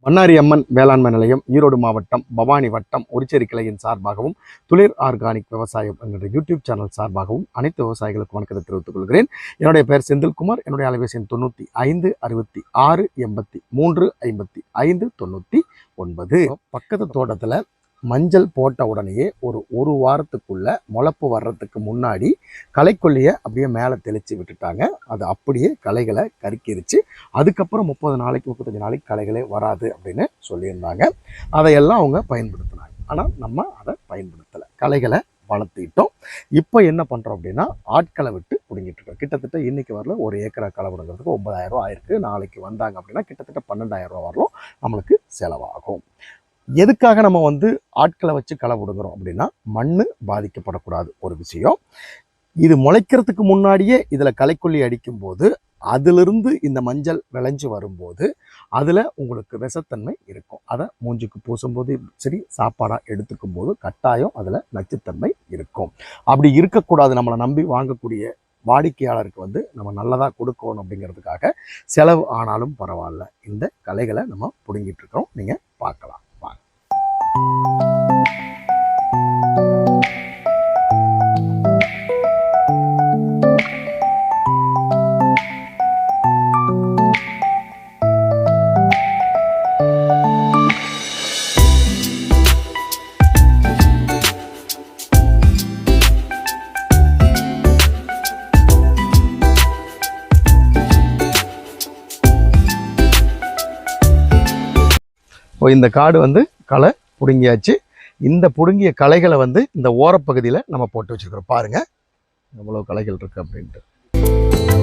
பண்ணாரி அம்மன் வேளாண்மை நிலையம் ஈரோடு மாவட்டம் பவானி வட்டம் உரிச்சேரி கிளையின் சார்பாகவும் துளிர் ஆர்கானிக் விவசாயம் என்கிற யூடியூப் சேனல் சார்பாகவும் அனைத்து விவசாயிகளுக்கும் வணக்கத்தை தெரிவித்துக் கொள்கிறேன். என்னுடைய பெயர் செந்தில்குமார். என்னுடைய அலைபேசி எண் 95 66 83 55 99. பக்கத்து தோட்டத்தில் மஞ்சள் போட்ட உடனேயே ஒரு வாரத்துக்குள்ள முளைப்பு வர்றதுக்கு முன்னாடி களைக்கொல்லியை அப்படியே மேலே தெளித்து விட்டுட்டாங்க. அது அப்படியே களைகளை கருக்கிருச்சு. அதுக்கப்புறம் 30 நாளைக்கு 35 நாளைக்கு களைகளே வராது அப்படின்னு சொல்லியிருந்தாங்க. அதையெல்லாம் அவங்க பயன்படுத்தினாங்க. ஆனால் நம்ம அதை பயன்படுத்தலை, களைகளை வளர்த்திட்டோம். இப்போ என்ன பண்ணுறோம் அப்படின்னா ஆட்களை விட்டு பிடுங்கிட்டு இருக்கோம். கிட்டத்தட்ட இன்னைக்கு வரல ஒரு ஏக்கரை களை விடுங்கிறதுக்கு 9000 ரூபா ஆயிருக்கு. நாளைக்கு வந்தாங்க அப்படின்னா கிட்டத்தட்ட 12000 ரூபா வரலும் நம்மளுக்கு செலவாகும். எதுக்காக நம்ம ஆட்களை வச்சு களை விடுங்கிறோம் அப்படின்னா மண் பாதிக்கப்படக்கூடாது ஒரு விஷயம். இது முளைக்கிறதுக்கு முன்னாடியே இதில் களைக்கொல்லி அடிக்கும் போது அதிலிருந்து இந்த மஞ்சள் விளைஞ்சு வரும்போது அதில் உங்களுக்கு விஷத்தன்மை இருக்கும். அதை மூஞ்சுக்கு பூசும்போது சரி, சாப்பாடாக எடுத்துக்கும் போது கட்டாயம் அதில் நச்சுத்தன்மை இருக்கும். அப்படி இருக்கக்கூடாது. நம்மளை நம்பி வாங்கக்கூடிய வாடிக்கையாளருக்கு நம்ம நல்லதாக கொடுக்கணும் அப்படிங்கிறதுக்காக செலவு ஆனாலும் பரவாயில்ல இந்த களைகளை நம்ம பிடுங்கிட்டு இருக்கிறோம். நீங்கள் பார்க்கலாம். இந்த காடு களை பிடுங்கியாச்சு. இந்த பிடுங்கிய களைகளை இந்த ஓரப்பகுதியில் நம்ம போட்டு வச்சுருக்கிறோம். பாருங்கள் எவ்வளோ களைகள் இருக்குது அப்படின்ட்டு.